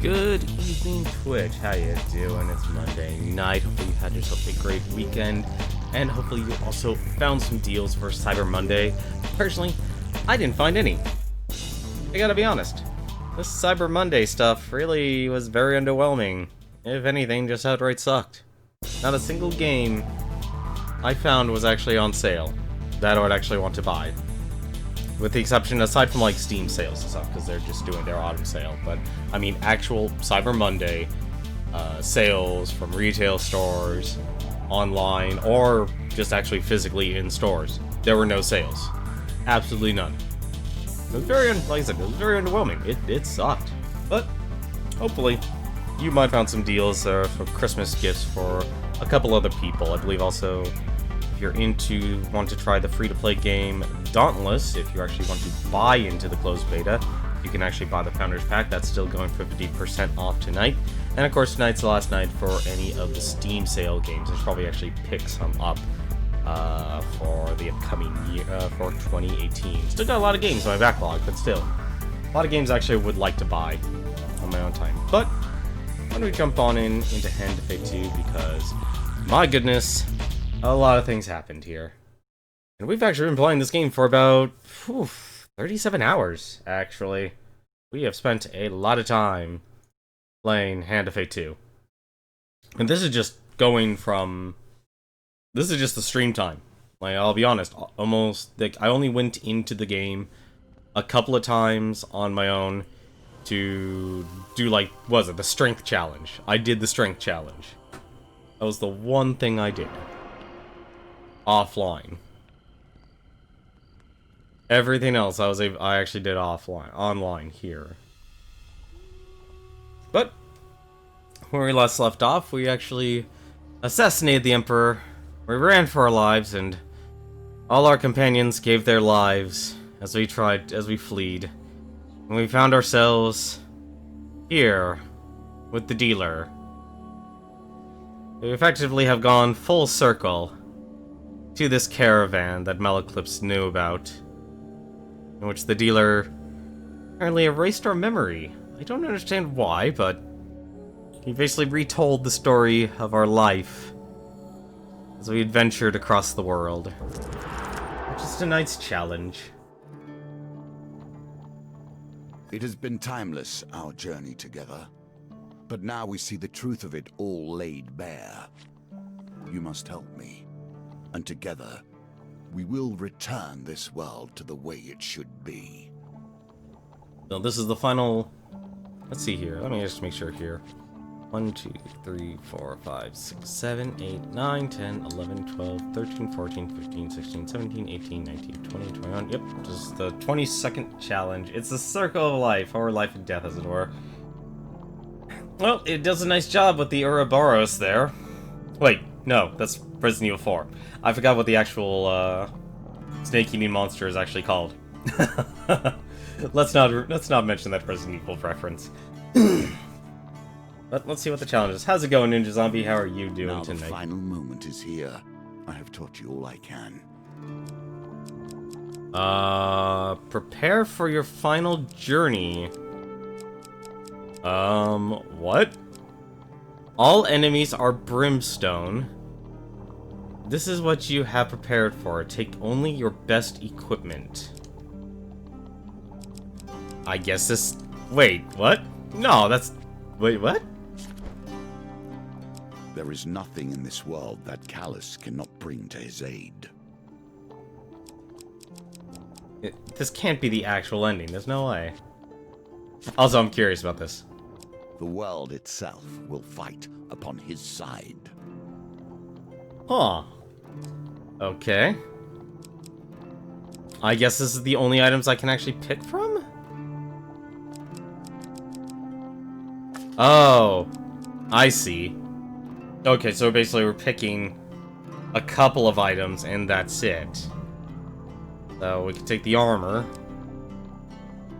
Good evening, Twitch. How you doing? It's Monday night. Hopefully you had yourself a great weekend, and hopefully you also found some deals for Cyber Monday. Personally, I didn't find any. I gotta be honest. This Cyber Monday stuff really was very underwhelming. If anything, just outright sucked. Not a single game I found was actually on sale that I would actually want to buy. With the exception, aside from like Steam sales and stuff, because they're just doing their autumn sale. But I mean, actual Cyber Monday sales from retail stores, online, or just actually physically in stores. There were no sales, absolutely none. It was very, like I said, it was very underwhelming. It sucked. But hopefully, you might find some deals for Christmas gifts for a couple other people. I believe also, if you're want to try the free-to-play game Dauntless, if you actually want to buy into the closed beta, you can actually buy the Founders Pack. That's still going for 50% off tonight. And of course, tonight's the last night for any of the Steam sale games. I should probably actually pick some up for the upcoming year, for 2018. Still got a lot of games on my backlog, but still, a lot of games I actually would like to buy on my own time. But why don't we jump on into Hand of Fate 2, because, my goodness, a lot of things happened here. And we've actually been playing this game for about 37 hours, actually. We have spent a lot of time playing Hand of Fate 2. And this is just going from... This is just the stream time. Like, I'll be honest, almost... Like, I only went into the game a couple of times on my own to do, like, what was it? The strength challenge. I did the strength challenge. That was the one thing I did. Offline. Everything else I actually did online here. But where we last left off, we actually assassinated the Emperor. We ran for our lives, and all our companions gave their lives as we fled. And we found ourselves here with the dealer. We effectively have gone full circle to this caravan that Malaclips knew about, in which the dealer apparently erased our memory. I don't understand why, but he basically retold the story of our life as we adventured across the world. Which is tonight's challenge. It has been timeless, our journey together. But now we see the truth of it all laid bare. You must help me. And together, we will return this world to the way it should be. So this is the final... Let's see here. Let me just make sure here. 1, 2, 3, 4, 5, 6, 7, 8, 9, 10, 11, 12, 13, 14, 15, 16, 17, 18, 19, 20, 21. Yep, just the 22nd challenge. It's the circle of life, or life and death, as it were. Well, it does a nice job with the Ouroboros there. Wait, no, that's Resident Evil 4. I forgot what the actual snake-eating monster is actually called. Let's not mention that Resident Evil reference. But let's see what the challenge is. How's it going, Ninja Zombie? How are you doing tonight? Now the final moment is here. I have taught you all I can. Prepare for your final journey. What? All enemies are brimstone. This is what you have prepared for. Take only your best equipment. I guess this... Wait, what? No, that's... Wait, what? There is nothing in this world that Callus cannot bring to his aid. This can't be the actual ending. There's no way. Also, I'm curious about this. The world itself will fight upon his side. Huh. Okay. I guess this is the only items I can actually pick from? Oh. I see. Okay, so basically we're picking a couple of items and that's it. So we can take the armor.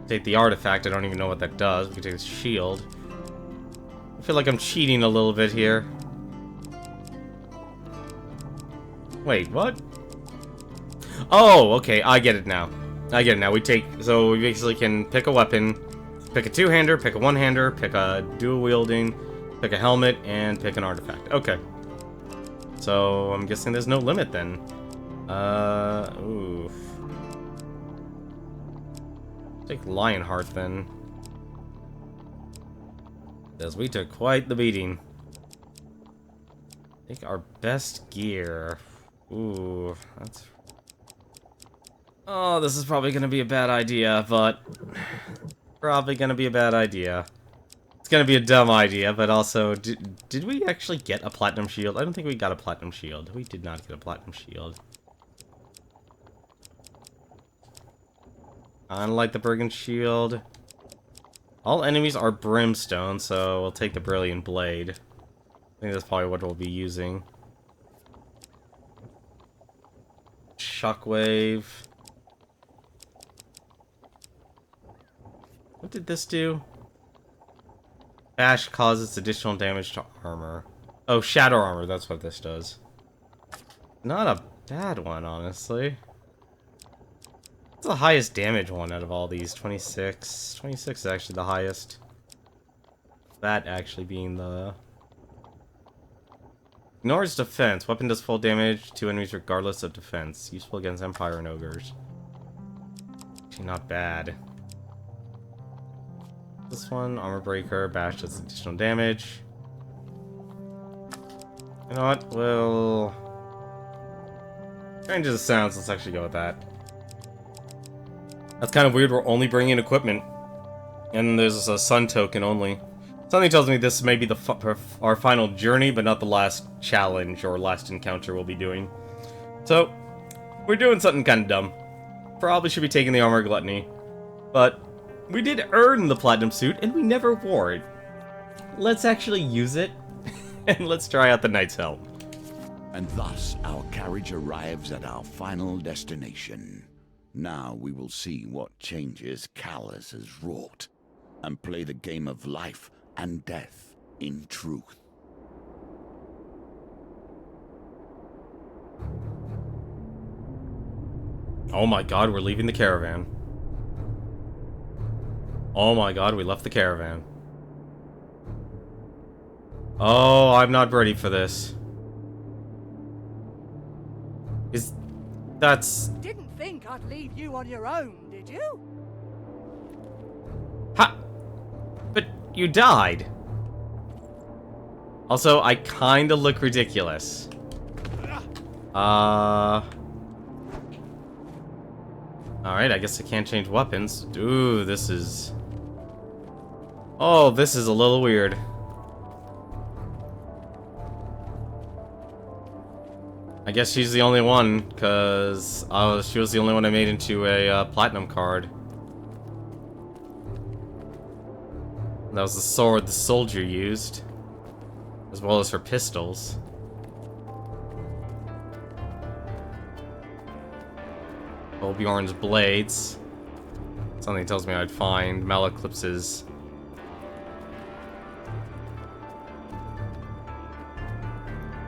Take the artifact, I don't even know what that does. We can take the shield. I feel like I'm cheating a little bit here. Wait, what? Oh, okay, I get it now. We basically can pick a weapon, Pick a two-hander, pick a one-hander, pick a dual-wielding, pick a helmet, and pick an artifact. Okay. So, I'm guessing there's no limit then. Oof. Take Lionheart then. Because we took quite the beating. Take our best gear. Ooh, that's... Oh, this is probably gonna be a bad idea, but... Probably gonna be a bad idea. It's gonna be a dumb idea, but also... Did we actually get a platinum shield? I don't think we got a platinum shield. We did not get a platinum shield. Unlike the Brigand Shield. All enemies are Brimstone, so we'll take the Brilliant Blade. I think that's probably what we'll be using. Shockwave. What did this do? Bash causes additional damage to armor. Oh, Shadow Armor, that's what this does. Not a bad one, honestly. It's the highest damage one out of all these. 26. 26 is actually the highest. That actually being the... Ignores defense. Weapon does full damage to enemies regardless of defense. Useful against Empire and Ogres. Actually not bad. This one, Armor Breaker. Bash does additional damage. You know what? We'll... Change the sounds. Let's actually go with that. That's kind of weird. We're only bringing equipment. And there's a sun token only. Something tells me this may be our final journey, but not the last challenge or last encounter we'll be doing. So, we're doing something kind of dumb. Probably should be taking the Armor Gluttony. But, we did earn the Platinum Suit, and we never wore it. Let's actually use it, and let's try out the Knight's Helm. And thus, our carriage arrives at our final destination. Now we will see what changes Callus has wrought, and play the game of life and death in truth. Oh my god, we're leaving the caravan. Oh my god, we left the caravan. Oh, I'm not ready for this. That's... Didn't think I'd leave you on your own, did you? Ha! But you died. Also, I kinda look ridiculous. Alright, I guess I can't change weapons. Ooh, this is... Oh, this is a little weird. I guess she's the only one, because she was the only one I made into a platinum card. That was the sword the soldier used, as well as her pistols. Olbjorn's blades. Something tells me I'd find Malaclipse's.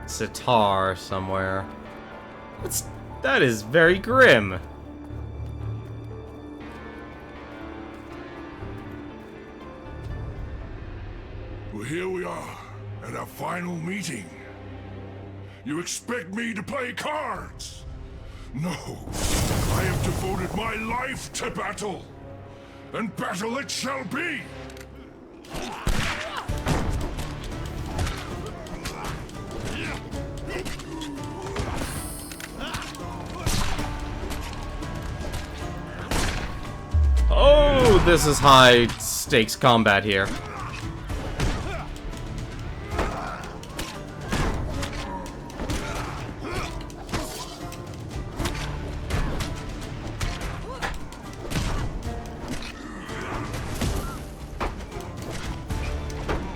Sitar somewhere. That is very grim. Well, here we are at our final meeting. You expect me to play cards? No, I have devoted my life to battle, and battle it shall be. Oh, this is high stakes combat here.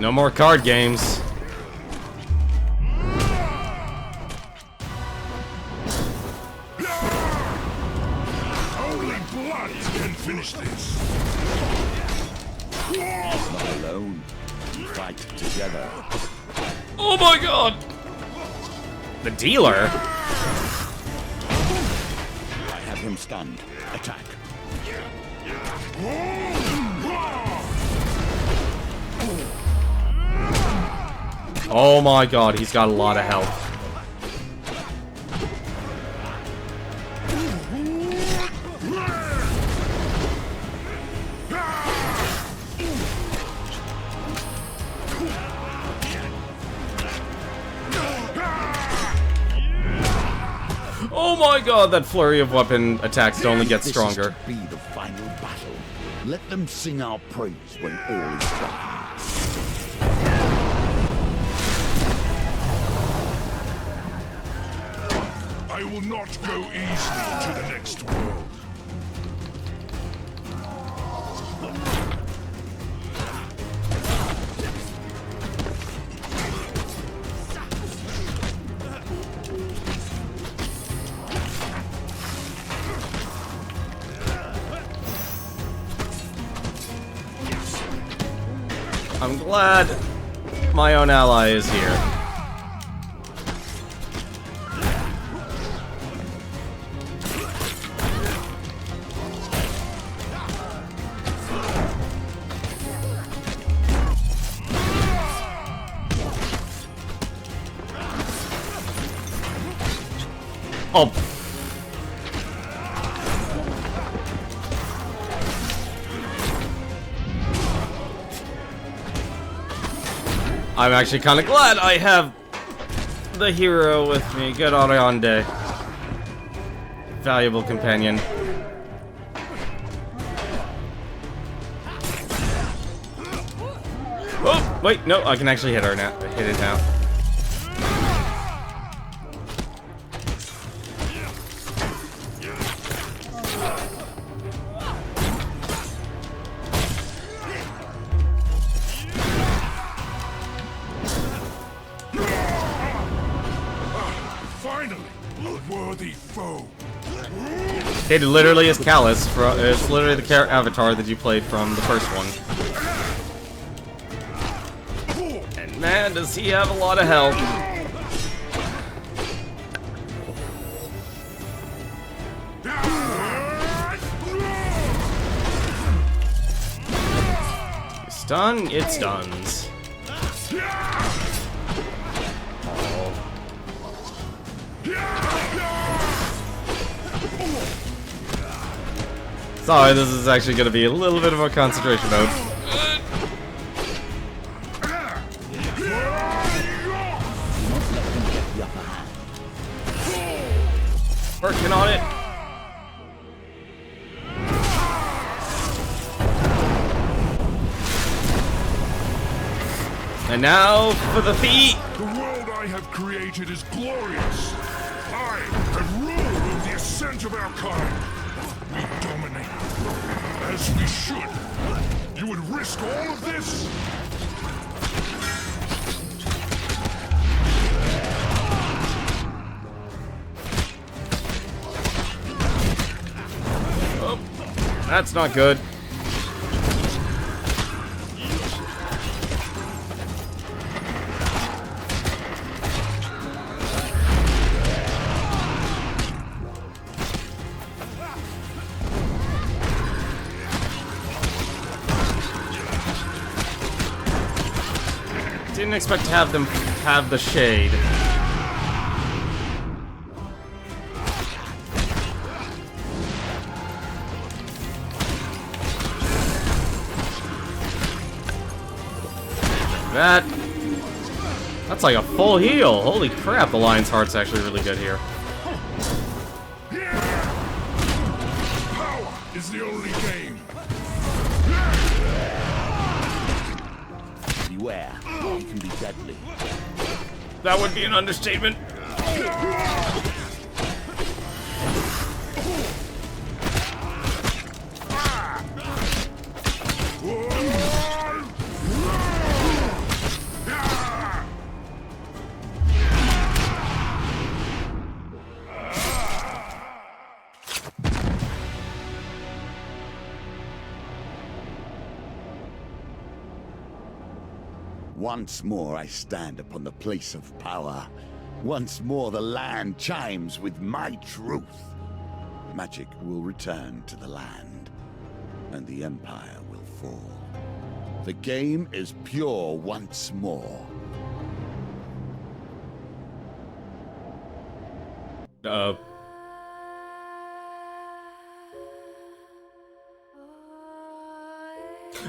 No more card games. Only blood can finish this. Not alone. Fight together. Oh my god! The dealer? I have him stunned. Attack. Oh my god, he's got a lot of health. Oh my god, that flurry of weapon attacks only gets stronger. This is to be the final battle. Let them sing our praise when all is done. I will not go easily to the next world. I'm glad my own ally is here. Oh. I'm actually kind of glad I have the hero with me. Good Ariande. Valuable companion. Oh, wait, no, I can actually hit her now. Hit it now. It literally is Callus. It's literally the avatar that you played from the first one. And man, does he have a lot of health. Stun, it stuns. Sorry, this is actually going to be a little bit of a concentration mode. Working on it. And now for the feet. The world I have created is glorious. I have ruled over the ascent of our kind. We dominate, as we should. You would risk all of this? Oh, that's not good. Didn't expect to have them have the shade. That's like a full heal. Holy crap, the Lion's Heart's actually really good here. Power is the only game. Beware, you can be deadly. That would be an understatement. Once more I stand upon the place of power. Once more the land chimes with my truth. Magic will return to the land, and the Empire will fall. The game is pure once more.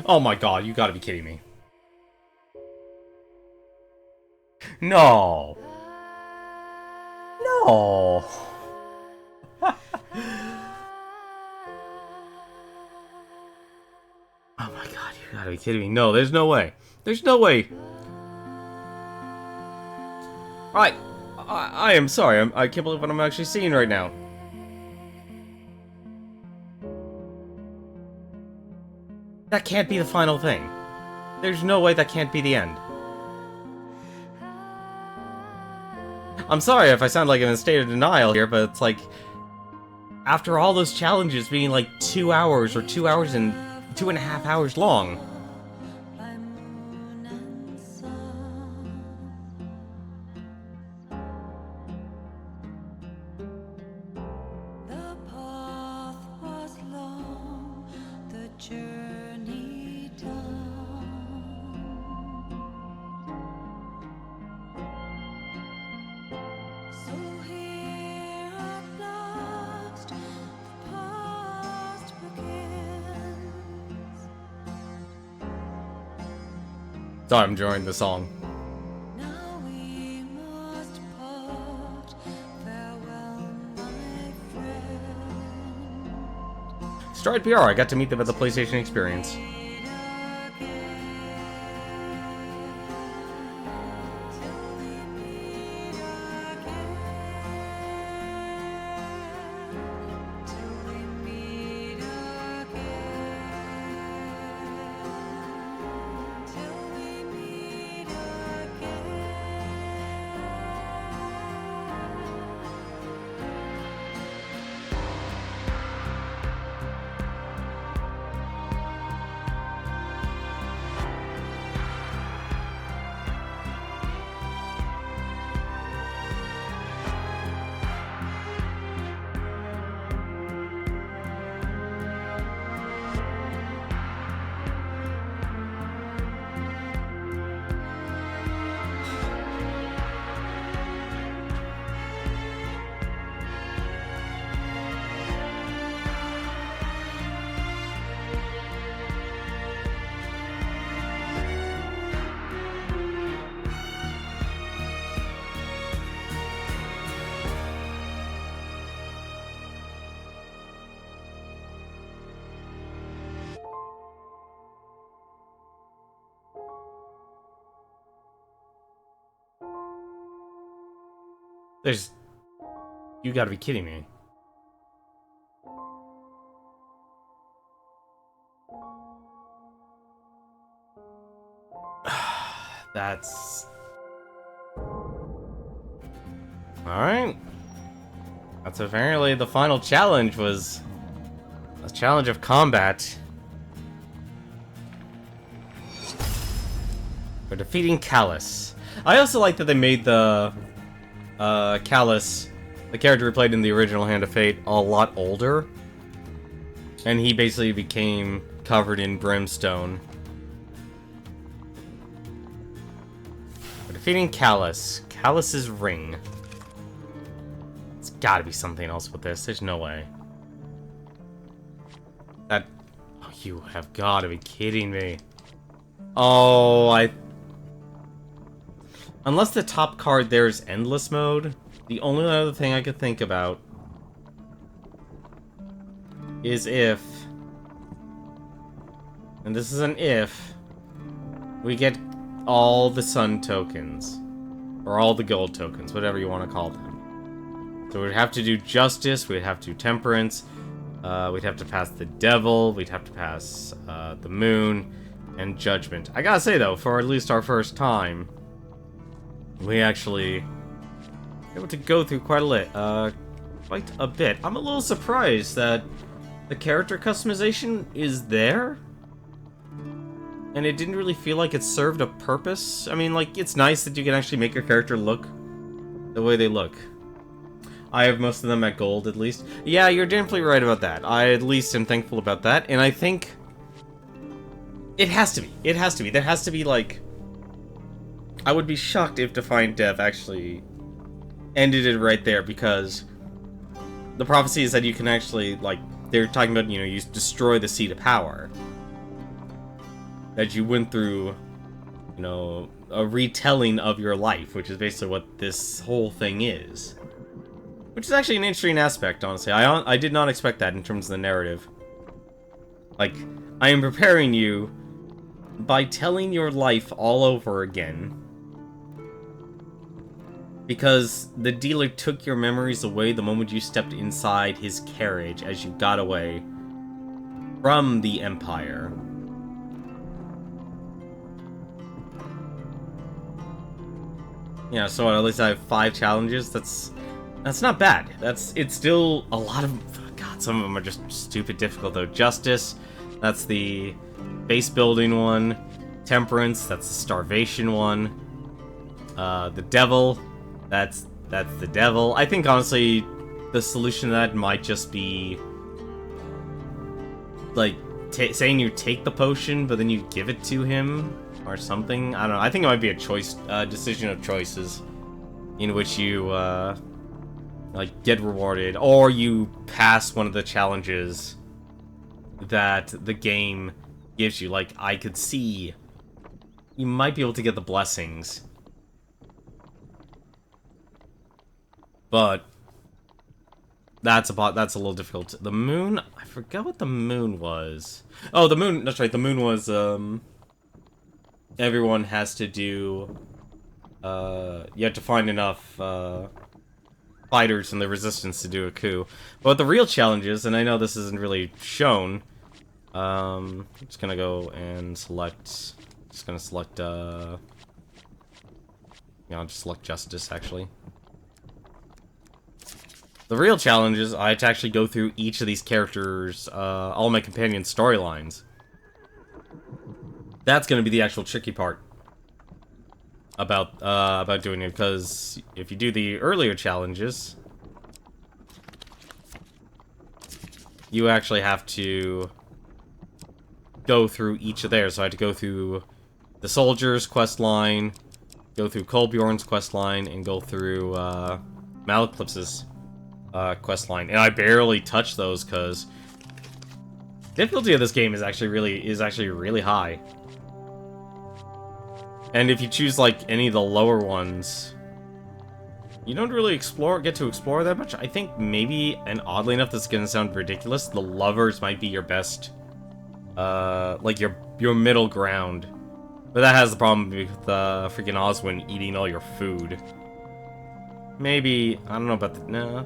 Oh my god, you gotta be kidding me. No. No. Oh my god, you gotta be kidding me. No, there's no way. There's no way. I am sorry. I can't believe what I'm actually seeing right now. That can't be the final thing. There's no way that can't be the end. I'm sorry if I sound like I'm in a state of denial here, but it's like, after all those challenges being like 2 hours or 2 hours and 2.5 hours long. Sorry, I'm enjoying the song. Stride PR, I got to meet them at the PlayStation Experience. There's... You gotta be kidding me. That's... Alright. That's apparently the final challenge was... a challenge of combat. For defeating Callus. I also like that they made the... Callus, the character who played in the original Hand of Fate, a lot older. And he basically became covered in brimstone. We're defeating Callus. Callus's ring. It's gotta be something else with this. There's no way. That... Oh, you have gotta be kidding me. Oh, Unless the top card there is endless mode, the only other thing I could think about is if, and this is an if, we get all the sun tokens, or all the gold tokens, whatever you want to call them. So we'd have to do justice, we'd have to do temperance, we'd have to pass the devil, we'd have to pass the moon, and judgment. I gotta say though, for at least our first time, we actually were able to go through quite a bit. I'm a little surprised that the character customization is there, and it didn't really feel like it served a purpose. I mean, like, it's nice that you can actually make your character look the way they look. I have most of them at gold, at least. Yeah, you're definitely right about that. I at least am thankful about that, and I think it has to be. It has to be. There has to be, like... I would be shocked if Defiant Death actually ended it right there, because the prophecy is that you can actually, like, they're talking about, you know, you destroy the seat of power. That you went through, you know, a retelling of your life, which is basically what this whole thing is. Which is actually an interesting aspect, honestly. I did not expect that in terms of the narrative. Like, I am preparing you by telling your life all over again. Because the dealer took your memories away the moment you stepped inside his carriage as you got away from the Empire. Yeah, so at least I have 5 challenges. That's not bad. It's still a lot of... God, some of them are just stupid difficult, though. Justice, that's the base building one. Temperance, that's the starvation one. The Devil, that's the Devil. I think, honestly, the solution to that might just be... like, saying you take the potion, but then you give it to him, or something. I don't know. I think it might be a choice, decision of choices, in which you, like, get rewarded, or you pass one of the challenges that the game gives you. Like, I could see you might be able to get the blessings, but that's a little difficult. The moon, I forgot what the moon was. Oh, the moon, that's right, the moon was, everyone has to do, you have to find enough, fighters in the resistance to do a coup. But the real challenge is, and I know this isn't really shown, I'm just gonna go and select, yeah, I'll just select Justice, actually. The real challenge is I had to actually go through each of these characters, all my companions' storylines. That's gonna be the actual tricky part about doing it, because if you do the earlier challenges, you actually have to go through each of theirs. So I had to go through the Soldier's quest line, go through Kolbjorn's quest line, and go through Maleclipse's quest line. And I barely touched those because difficulty of this game is actually really high. And if you choose, like, any of the lower ones, you don't really get to explore that much. I think maybe, and oddly enough, this is gonna sound ridiculous, the lovers might be your best, like, your middle ground. But that has the problem with, freaking Oswin eating all your food. Maybe, I don't know about the, no.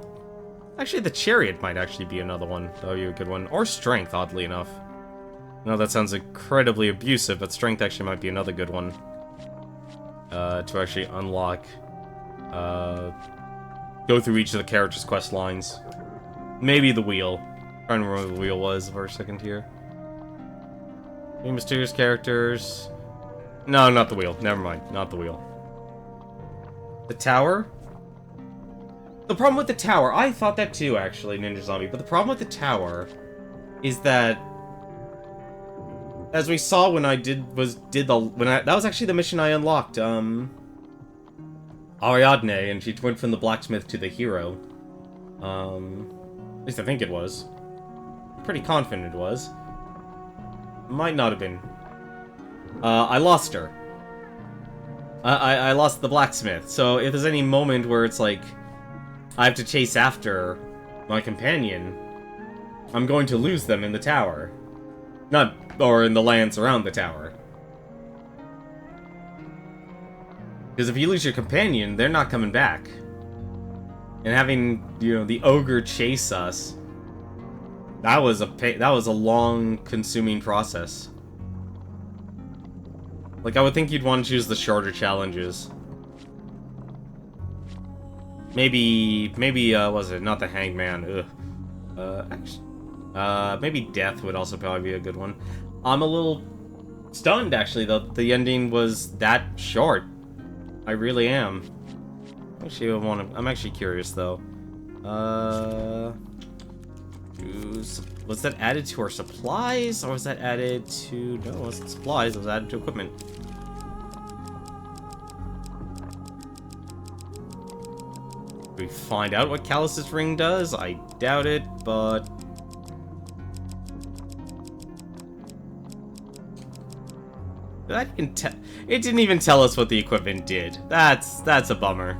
Actually, the Chariot might actually be another one. That would be a good one. Or Strength, oddly enough. No, that sounds incredibly abusive, but Strength actually might be another good one. To actually unlock, go through each of the characters' quest lines. Maybe the wheel. I'm trying to remember what the wheel was for a second here. Any mysterious characters? No, not the wheel. Never mind. Not the wheel. The tower? The problem with the tower, I thought that too, actually, Ninja Zombie, but the problem with the tower is that, as we saw when I that was actually the mission I unlocked, Ariadne, and she went from the blacksmith to the hero. At least I think it was. Pretty confident it was. Might not have been. I lost her. I lost the blacksmith, so if there's any moment where it's like, I have to chase after my companion, I'm going to lose them in the tower. Or in the lands around the tower. Because if you lose your companion, they're not coming back. And having, you know, the ogre chase us, that was a long, consuming process. Like, I would think you'd want to choose the shorter challenges. Maybe, was it not the Hangman? Ugh. Actually, maybe Death would also probably be a good one. I'm a little stunned, actually, that the ending was that short. I really am. Actually, I'm actually curious, though. Was that added to our supplies, or was that added to... No, it wasn't supplies, it was added to equipment. we find out what Callus's ring does? I doubt it, but... It didn't even tell us what the equipment did. That's a bummer.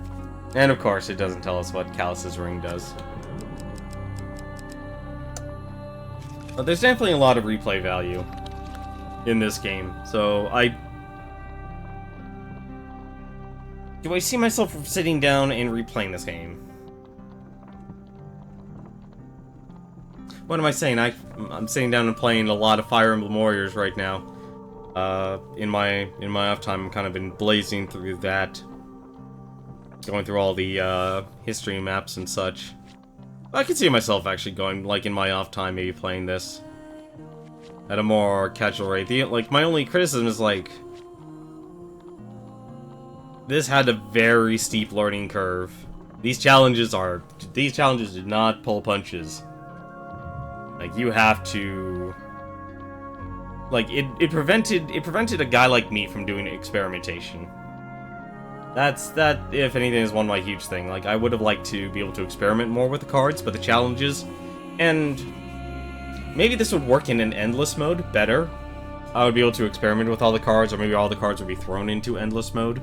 And of course, it doesn't tell us what Callus's ring does. But there's definitely a lot of replay value in this game, so do I see myself sitting down and replaying this game? What am I saying? I'm sitting down and playing a lot of Fire Emblem Warriors right now. In my off time, I've kind of been blazing through that, going through all the history maps and such. I could see myself actually going, like, in my off time, maybe playing this at a more casual rate. Like, my only criticism is, like, this had a very steep learning curve. These challenges did not pull punches. Like, you have to... Like, it prevented a guy like me from doing experimentation. That, if anything, is one of my huge things. Like, I would have liked to be able to experiment more with the cards, but the challenges, and maybe this would work in an endless mode better. I would be able to experiment with all the cards, or maybe all the cards would be thrown into endless mode.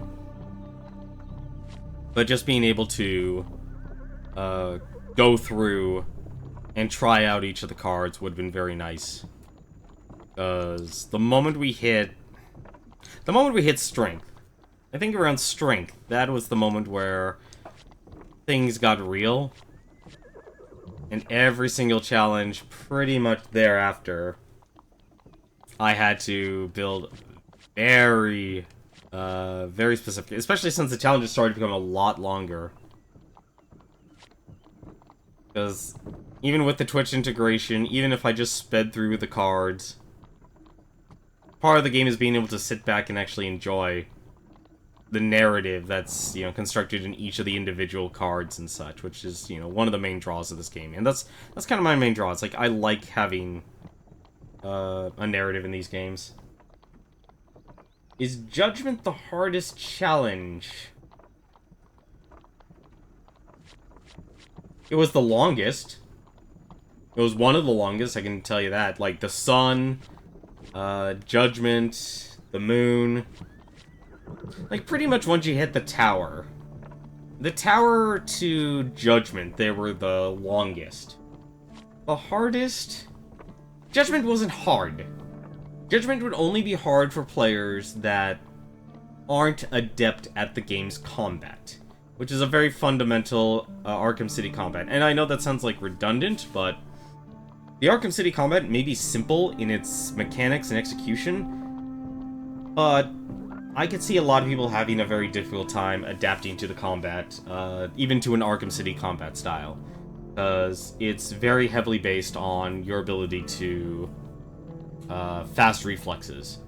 But just being able to go through and try out each of the cards would have been very nice. Because the moment we hit strength, I think around strength, that was the moment where things got real. And every single challenge, pretty much thereafter, I had to build very specific, especially since the challenges started to become a lot longer. Because even with the Twitch integration, even if I just sped through the cards, part of the game is being able to sit back and actually enjoy the narrative that's, you know, constructed in each of the individual cards and such, which is, you know, one of the main draws of this game. And that's kind of my main draw. It's like, I like having a narrative in these games. Is Judgment the hardest challenge? It was the longest. It was one of the longest, I can tell you that. Like, the sun, Judgment, the moon. Like, pretty much once you hit the tower. The tower to Judgment, they were the longest. The hardest? Judgment wasn't hard. Judgment would only be hard for players that aren't adept at the game's combat, which is a very fundamental Arkham City combat. And I know that sounds like redundant, but the Arkham City combat may be simple in its mechanics and execution, but I could see a lot of people having a very difficult time adapting to the combat, even to an Arkham City combat style, because it's very heavily based on your ability to fast reflexes.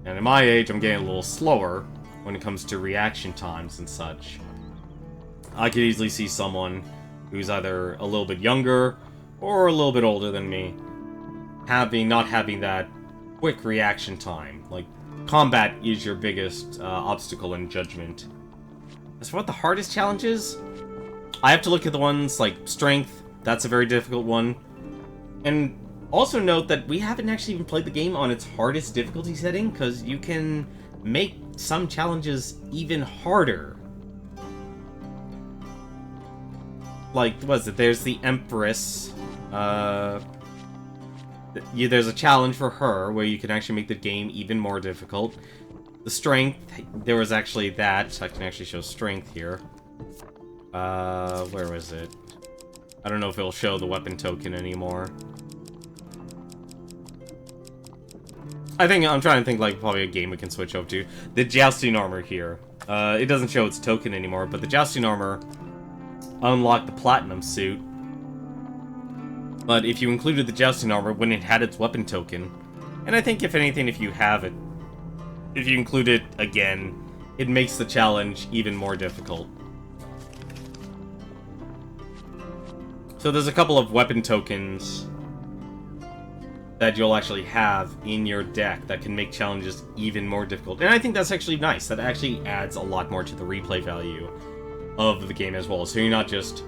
And at my age, I'm getting a little slower when it comes to reaction times and such. I could easily see someone who's either a little bit younger or a little bit older than me not having that quick reaction time. Like, combat is your biggest obstacle in Judgment. As for what the hardest challenge is, I have to look at the ones like Strength. That's a very difficult one. And also note that we haven't actually even played the game on its hardest difficulty setting, because you can make some challenges even harder. Like, what is it? There's the Empress. There's a challenge for her where you can actually make the game even more difficult. The Strength, there was actually that. I can actually show Strength here. Where was it? I don't know if it'll show the weapon token anymore. I'm trying to think, like, probably a game we can switch over to. The Jousting Armor here. It doesn't show its token anymore, but the Jousting Armor unlocked the Platinum Suit. But if you included the Jousting Armor when it had its weapon token, and I think, if anything, if you include it again, it makes the challenge even more difficult. So there's a couple of weapon tokens that you'll actually have in your deck that can make challenges even more difficult. And I think that's actually nice. That actually adds a lot more to the replay value. of the game as well. So you're not just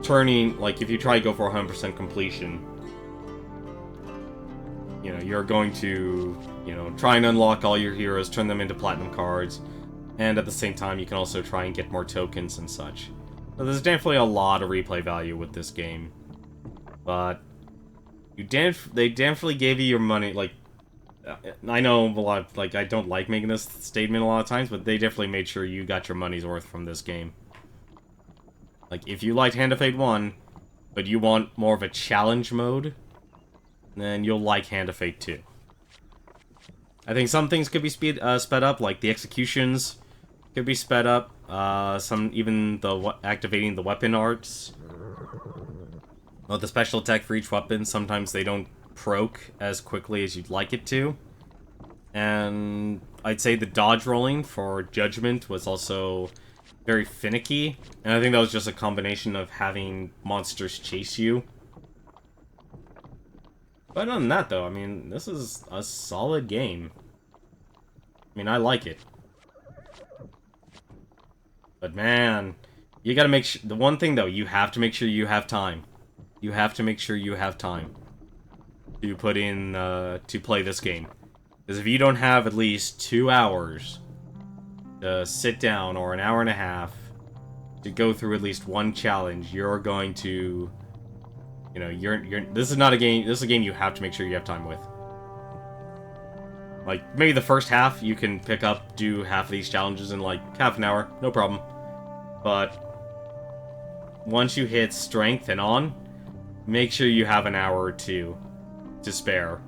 turning, like, if you try to go for 100% completion, you know, you're going to, you know, try and unlock all your heroes, turn them into platinum cards, and at the same time, you can also try and get more tokens and such. So there's definitely a lot of replay value with this game. But they definitely gave you your money, like, I know a lot, like, I don't like making this statement a lot of times, but they definitely made sure you got your money's worth from this game. Like, if you liked Hand of Fate 1, but you want more of a challenge mode, then you'll like Hand of Fate 2. I think some things could be sped up, like the executions could be sped up, even activating the weapon arts. Well, the special attack for each weapon, sometimes they don't proc as quickly as you'd like it to. And I'd say the dodge rolling for Judgment was also very finicky. And I think that was just a combination of having monsters chase you. But other than that, though, I mean, this is a solid game. I mean, I like it. But man, you gotta make sure... The one thing, though, you have to make sure you have time. You have to make sure you have time to put in, to play this game. Because if you don't have at least 2 hours to sit down, or an hour and a half, to go through at least one challenge, you're going to... You know, this is not a game... This is a game you have to make sure you have time with. Like, maybe the first half, you can pick up, do half of these challenges in, like, half an hour. No problem. But once you hit strength and on, make sure you have an hour or two to spare.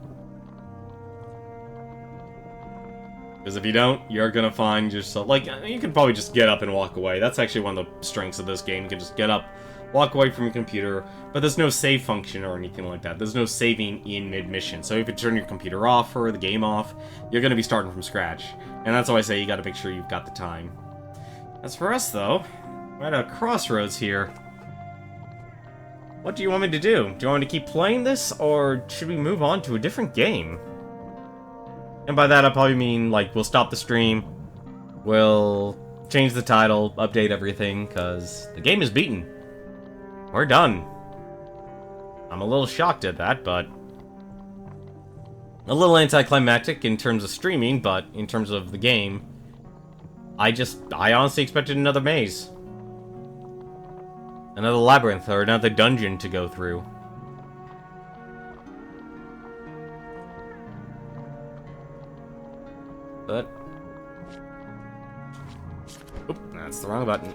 Because if you don't, you're gonna find yourself... Like, you can probably just get up and walk away. That's actually one of the strengths of this game. You can just get up, walk away from your computer, but there's no save function or anything like that. There's no saving in mid-mission. So if you turn your computer off or the game off, you're gonna be starting from scratch. And that's why I say you gotta make sure you've got the time. As for us, though, we're at a crossroads here. What do you want me to do? Do you want me to keep playing this, or should we move on to a different game? And by that, I probably mean, like, we'll stop the stream, we'll change the title, update everything, because the game is beaten. We're done. I'm a little shocked at that, but... A little anticlimactic in terms of streaming, but in terms of the game, I honestly expected another maze. Another labyrinth, or another dungeon to go through. But... Oop, that's the wrong button.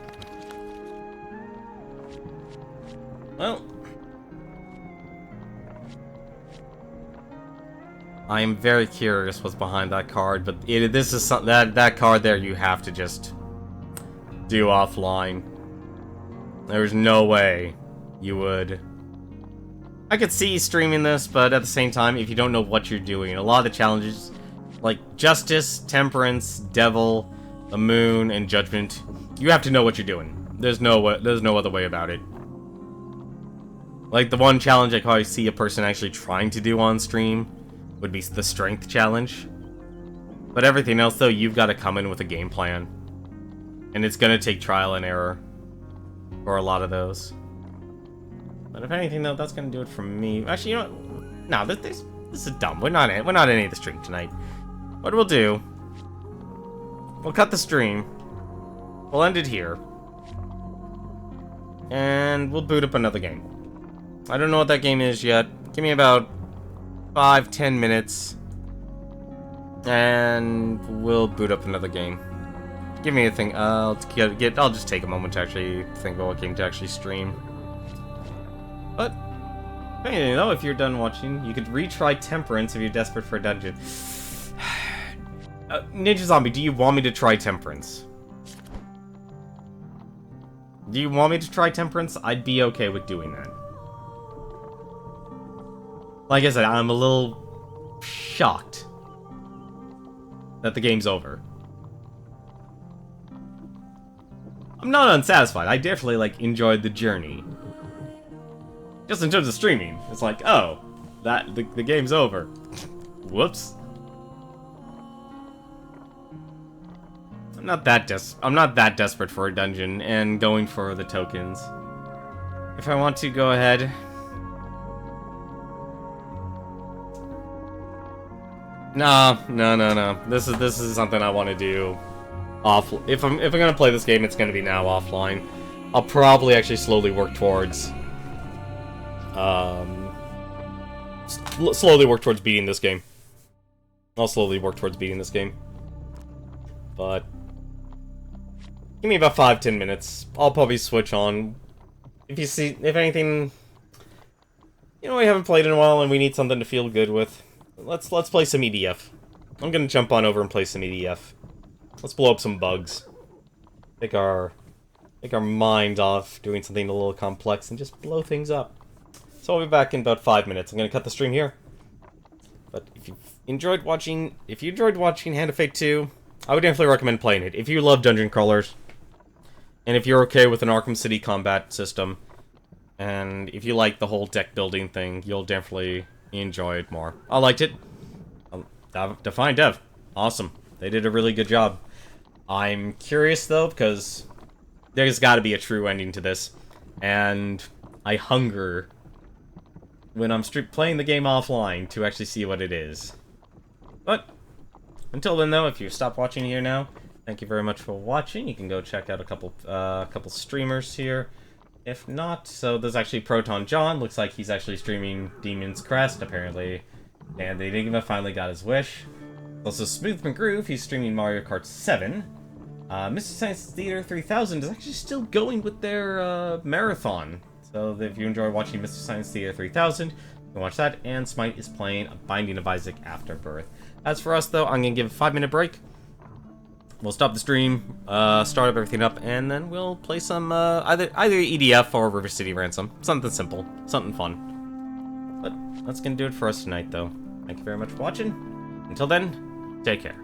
Well... I am very curious what's behind that card, but this is something that card there you have to just do offline. There's no way you would. I could see streaming this, but at the same time, if you don't know what you're doing, a lot of the challenges, like Justice, Temperance, Devil, the Moon, and Judgment, you have to know what you're doing. There's no other way about it. Like the one challenge I probably see a person actually trying to do on stream would be the Strength challenge. But everything else, though, you've got to come in with a game plan. And it's going to take trial and error for a lot of those. But if anything, though, that's going to do it for me. Actually, you know what? No, this is dumb. We're not ending the stream tonight. What we'll do... We'll cut the stream. We'll end it here. And we'll boot up another game. I don't know what that game is yet. Give me about 5-10 minutes, and we'll boot up another game. Give me a thing. I'll just take a moment to actually think about what game to actually stream. But anyway, though, if you're done watching, you could retry Temperance if you're desperate for a dungeon. Ninja Zombie, do you want me to try Temperance? Do you want me to try Temperance? I'd be okay with doing that. Like I said, I'm a little shocked that the game's over. I'm not unsatisfied. I definitely, like, enjoyed the journey. Just in terms of streaming. It's like, oh, the game's over. Whoops. I'm I'm not that desperate for a dungeon and going for the tokens. If I want to go ahead. No. This is something I want to do off. If I'm gonna play this game, it's gonna be now offline. I'll probably actually slowly work towards beating this game. I'll slowly work towards beating this game. But give me about 5-10 minutes. I'll probably switch on. If anything, you know, we haven't played in a while and we need something to feel good with. Let's play some EDF. I'm gonna jump on over and play some EDF. Let's blow up some bugs. Take our mind off doing something a little complex and just blow things up. So I'll be back in about 5 minutes. I'm gonna cut the stream here. But if you enjoyed watching Hand of Fate 2, I would definitely recommend playing it. If you love dungeon crawlers, and if you're okay with an Arkham City combat system, and if you like the whole deck building thing, you'll definitely enjoy it more. I liked it. Define Dev. Awesome. They did a really good job. I'm curious, though, because there's got to be a true ending to this, and I hunger when I'm playing the game offline to actually see what it is. But until then, though, if you stop watching here now, thank you very much for watching. You can go check out a couple streamers here. If not, so there's actually Proton John. Looks like he's actually streaming Demon's Crest, apparently. And the Enigma finally got his wish. Also, Smooth McGroove, he's streaming Mario Kart 7. Mr. Science Theater 3000 is actually still going with their marathon. So if you enjoy watching Mr. Science Theater 3000, you can watch that. And Smite is playing Binding of Isaac Afterbirth. As for us, though, I'm going to give a 5-minute break. We'll stop the stream, start up everything up, and then we'll play some, either EDF or River City Ransom. Something simple. Something fun. But that's gonna do it for us tonight, though. Thank you very much for watching. Until then, take care.